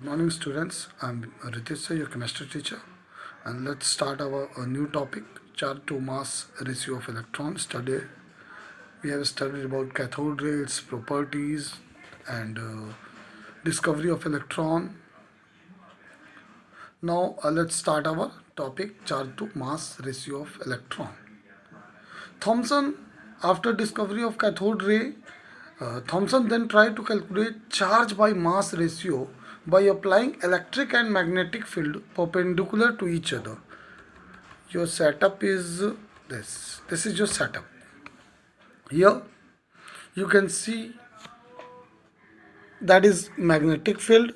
Good morning, students. I'm Ritesh, sir, your chemistry teacher, and let's start our a new topic: charge to mass ratio of electrons. Today we have studied about cathode rays, properties, and discovery of electron. Now let's start our topic: charge to mass ratio of electron. Thomson, after discovery of cathode ray, Thomson then tried to calculate charge by mass ratio by applying electric and magnetic field perpendicular to each other. Your setup is this. This is your setup. Here you can see that is magnetic field,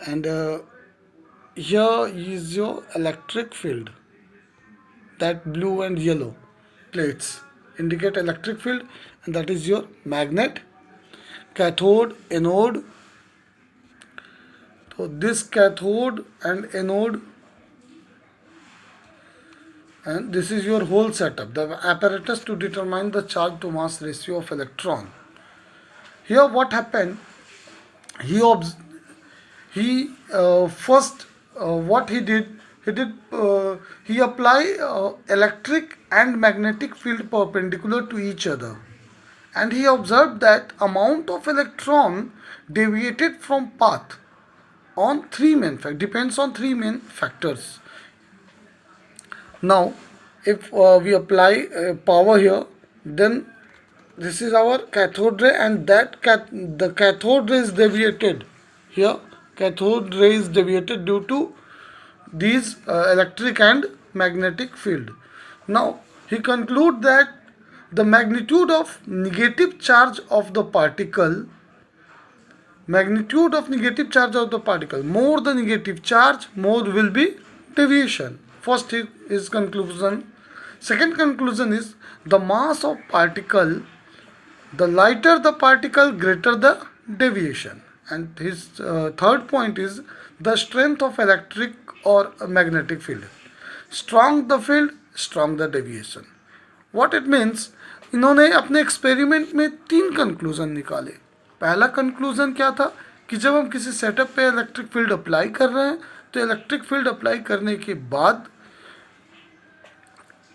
and here is your electric field. That blue and yellow plates indicate electric field, and that is your magnet. Cathode, anode. So this cathode and anode, and this is your whole setup, the apparatus to determine the charge to mass ratio of electron. Here what happened, what he apply electric and magnetic field perpendicular to each other, and he observed that amount of electron deviated from path on depends on three main factors. Now if we apply power here, then this is our cathode ray, and the cathode ray is deviated. Here cathode ray is deviated due to these electric and magnetic field. Now he conclude that the magnitude of negative charge of the particle, more the negative charge, more will be deviation. First is conclusion. Second conclusion is the mass of particle, the lighter the particle, greater the deviation. And his third point is the strength of electric or magnetic field. Strong the field, strong the deviation. What it means, इन्होंने अपने experiment में 3 conclusion निकाले. पहला conclusion क्या था कि जब हम किसी सेटअप पे इलेक्ट्रिक फील्ड अप्लाई कर रहे हैं, तो इलेक्ट्रिक फील्ड अप्लाई करने के बाद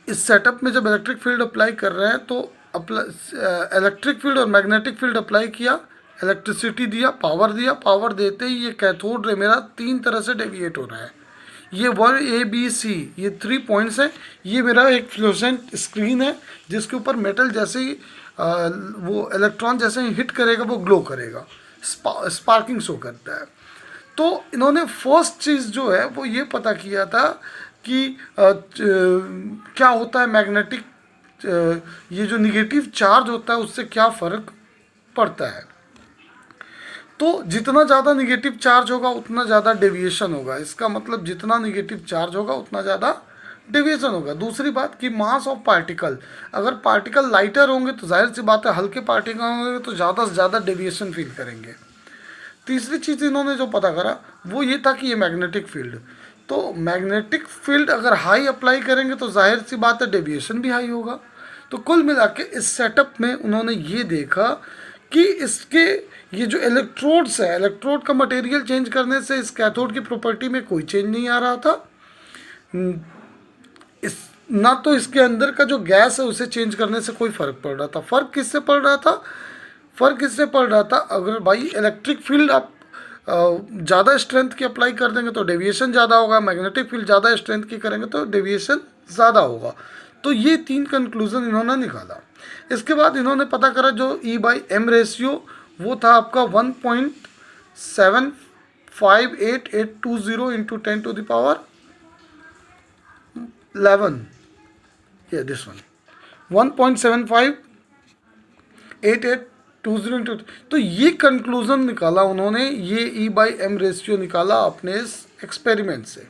इस सेटअप में जब इलेक्ट्रिक फील्ड अप्लाई कर रहे हैं, तो इलेक्ट्रिक फील्ड और मैग्नेटिक फील्ड अप्लाई किया, इलेक्ट्रिसिटी दिया, पावर देते ही ये कैथोड रे मेरा 3 तरह से डेविएट हो रहा है. ये 1 A B C, ये 3 पॉइंट्स हैं. ये मेरा एक फ्लोरेसेंट स्क्रीन है जिसके ऊपर मेटल जैसे ही वो इलेक्ट्रॉन जैसे ही हिट करेगा वो ग्लो करेगा, स्पार्किंग शो करता है. तो इन्होंने फर्स्ट चीज़ जो है वो ये पता किया था कि क्या होता है मैग्नेटिक, ये जो निगेटिव चार्ज होता है उससे क्या फ़र्क पड़ता है. तो जितना ज़्यादा निगेटिव चार्ज होगा उतना ज़्यादा डेविएशन होगा. इसका मतलब जितना निगेटिव चार्ज होगा उतना ज़्यादा डेविएशन होगा. दूसरी बात कि मास ऑफ पार्टिकल, अगर पार्टिकल लाइटर होंगे तो जाहिर सी बात है हल्के पार्टिकल होंगे तो ज़्यादा से ज़्यादा डेविएशन फील करेंगे. तीसरी चीज़ इन्होंने जो पता करा वो ये था कि ये मैग्नेटिक फील्ड, तो मैग्नेटिक फील्ड अगर हाई अप्लाई करेंगे तो जाहिर सी बात है डेविएशन भी हाई होगा. तो कुल मिला के इस सेटअप में उन्होंने ये देखा कि इसके ये जो इलेक्ट्रोड्स है, इलेक्ट्रोड का मटेरियल चेंज करने से इस कैथोड की प्रॉपर्टी में कोई चेंज नहीं आ रहा था. ना तो इसके अंदर का जो गैस है उसे चेंज करने से कोई फ़र्क पड़ रहा था. फ़र्क किससे पड़ रहा था, अगर भाई इलेक्ट्रिक फील्ड आप ज़्यादा स्ट्रेंथ की अप्लाई कर देंगे तो डेविएशन ज़्यादा होगा, मैग्नेटिक फील्ड ज़्यादा स्ट्रेंथ की करेंगे तो डेविएशन ज़्यादा होगा. तो ये 3 कंक्लूजन इन्होंने निकाला. इसके बाद इन्होंने पता करा जो E/M रेशियो वो था आपका 1.758820 इंटू 10⁻11. ये दिस वन 1.758820 इंटू. तो ये कंक्लूजन निकाला उन्होंने, ये E/M रेशियो निकाला अपने इस एक्सपेरिमेंट से.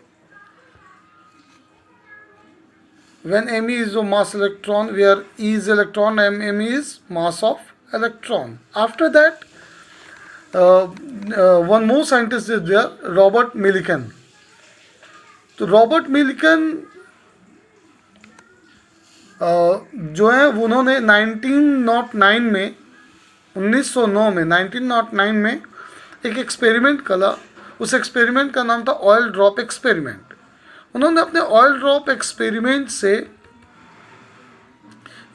When Me is a mass electron, where E is electron, M is mass of electron. After that, one more scientist is there, Robert Millikan. तो रॉबर्ट मिलिकन जो है उन्होंने 1909 में 1909 में एक एक्सपेरिमेंट करा, उस एक्सपेरिमेंट का नाम था ऑयल ड्रॉप एक्सपेरिमेंट। उन्होंने अपने ऑयल ड्रॉप एक्सपेरिमेंट से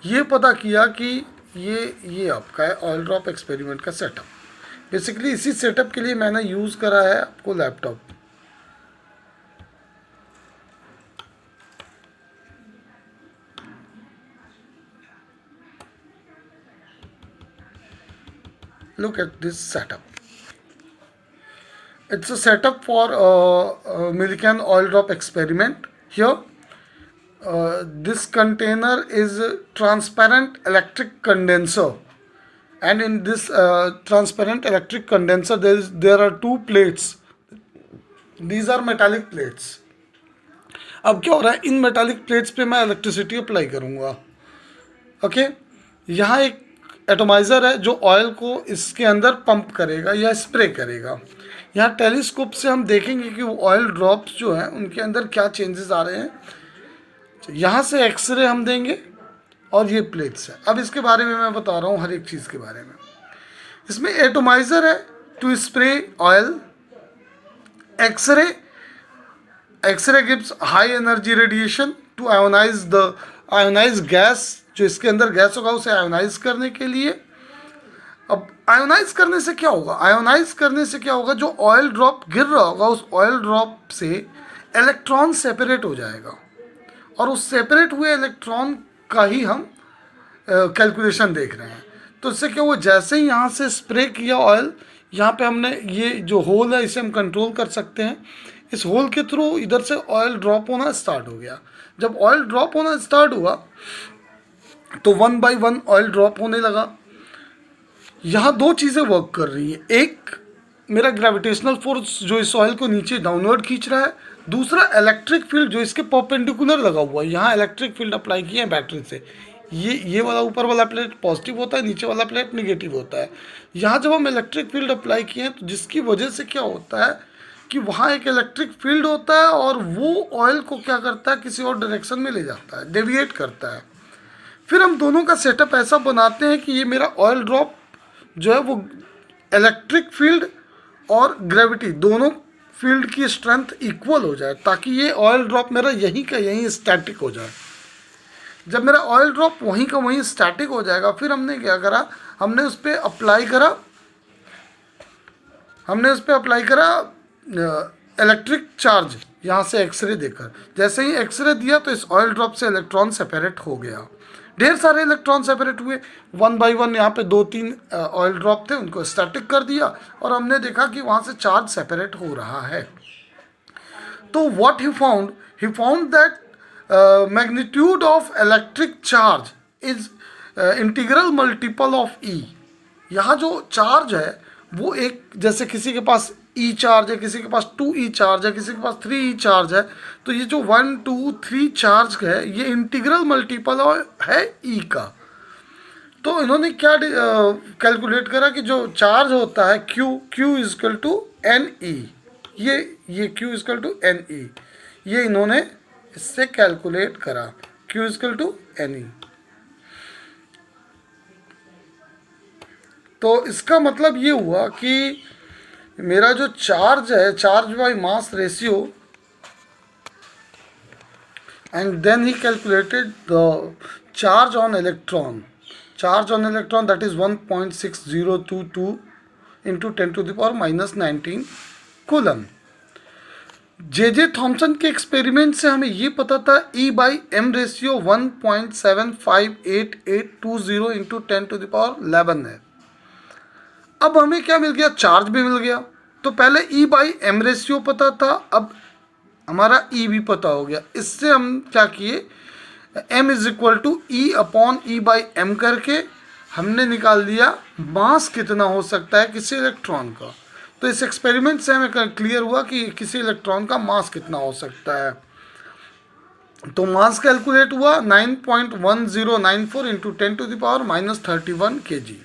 ये पता किया कि ये आपका है ऑयल ड्रॉप एक्सपेरिमेंट का सेटअप। बेसिकली इसी सेटअप के लिए मैंने यूज़ करा है आपको laptop. Look at this setup. It's a setup for Millikan oil drop experiment. Here, this container is a transparent electric condenser, and in this transparent electric condenser, there are two plates. These are metallic plates. अब क्या हो रहा है, इन metallic plates पे मैं electricity apply करूँगा। Okay, यहाँ एक एटोमाइज़र है जो ऑयल को इसके अंदर पंप करेगा या स्प्रे करेगा। यहाँ टेलीस्कोप से हम देखेंगे कि वो ऑयल ड्रॉप्स जो हैं उनके अंदर क्या चेंजेस आ रहे हैं। यहाँ से एक्सरे हम देंगे और ये प्लेट्स है। अब इसके बारे में मैं बता रहा हूँ हर एक चीज़ के बारे में। इसमें एटोमाइज़र है to spray oil, x ray gives high energy radiation to ionise the ionise gas, जो इसके अंदर गैस होगा उसे आयोनाइज करने के लिए। अब आयोनाइज करने से क्या होगा, आयोनाइज करने से क्या होगा, जो ऑयल ड्रॉप गिर रहा होगा उस ऑयल ड्रॉप से इलेक्ट्रॉन सेपरेट हो जाएगा और उस सेपरेट हुए इलेक्ट्रॉन का ही हम कैलकुलेशन देख रहे हैं। तो इससे क्या हुआ, जैसे ही यहाँ से स्प्रे किया ऑयल, यहाँ पे हमने ये जो होल है इसे हम कंट्रोल कर सकते हैं। इस होल के थ्रू इधर से ऑयल ड्रॉप होना स्टार्ट हो गया। जब ऑयल ड्रॉप होना स्टार्ट हुआ तो 1 बाय 1 ऑयल ड्रॉप होने लगा। यहाँ दो चीज़ें वर्क कर रही हैं, एक मेरा ग्रेविटेशनल फोर्स जो इस ऑयल को नीचे डाउनवर्ड खींच रहा है, दूसरा इलेक्ट्रिक फील्ड जो इसके परपेंडिकुलर लगा हुआ है। यहाँ इलेक्ट्रिक फील्ड अप्लाई किया है बैटरी से, ये वाला ऊपर वाला प्लेट पॉजिटिव होता है, नीचे वाला प्लेट निगेटिव होता है। यहाँ जब हम इलेक्ट्रिक फील्ड अप्लाई किए हैं तो जिसकी वजह से क्या होता है कि वहाँ एक इलेक्ट्रिक फील्ड होता है और वो ऑयल को क्या करता है, किसी और डायरेक्शन में ले जाता है, डेविएट करता है। फिर हम दोनों का सेटअप ऐसा बनाते हैं कि ये मेरा ऑयल ड्रॉप जो है वो इलेक्ट्रिक फील्ड और ग्रेविटी दोनों फील्ड की स्ट्रेंथ इक्वल हो जाए, ताकि ये ऑयल ड्रॉप मेरा यहीं का यहीं स्टैटिक हो जाए। जब मेरा ऑयल ड्रॉप वहीं का वहीं स्टैटिक हो जाएगा, फिर हमने क्या करा, हमने उस पर अप्लाई करा इलेक्ट्रिक चार्ज, यहाँ से एक्सरे देकर। जैसे ही एक्सरे दिया तो इस ऑयल ड्रॉप से इलेक्ट्रॉन सेपरेट हो गया, ढेर सारे इलेक्ट्रॉन सेपरेट हुए 1 बाय 1। यहाँ पे 2-3 ऑयल ड्रॉप थे, उनको स्टैटिक कर दिया और हमने देखा कि वहाँ से चार्ज सेपरेट हो रहा है। तो what he found that magnitude of electric charge is integral multiple of e. यहाँ जो चार्ज है वो एक, जैसे किसी के पास ई चार्ज है, किसी के पास 2 ई चार्ज है, किसी के पास 3 ई चार्ज है, तो ये जो 1, 2, 3 चार्ज है ये इंटीग्रल मल्टीपल है ई का। तो इन्होंने क्या कैलकुलेट करा कि जो चार्ज होता है Q is equal to n e, ये Q is equal to n e, ये इन्होंने इससे कैलकुलेट करा, Q is equal to n e. तो इसका मतलब ये हुआ कि मेरा जो चार्ज है, charge by mass ratio, and then he calculated the charge on electron that is 1.6022 into 10⁻⁻19 coulomb. J Thomson के एक्सपेरिमेंट से हमें ये पता था E/m रेशियो 1.758820 इंटू 10⁻11 है। अब हमें क्या मिल गया, चार्ज भी मिल गया। तो पहले E/m रेशियो पता था, अब हमारा E भी पता हो गया। इससे हम क्या किए, m is equal to E/m करके हमने निकाल दिया मास कितना हो सकता है किसी इलेक्ट्रॉन का। तो इस एक्सपेरिमेंट से हमें क्लियर हुआ कि किसी इलेक्ट्रॉन का मास कितना हो सकता है। तो मास कैलकुलेट हुआ 9.1094 इंटू 10⁻31 kg।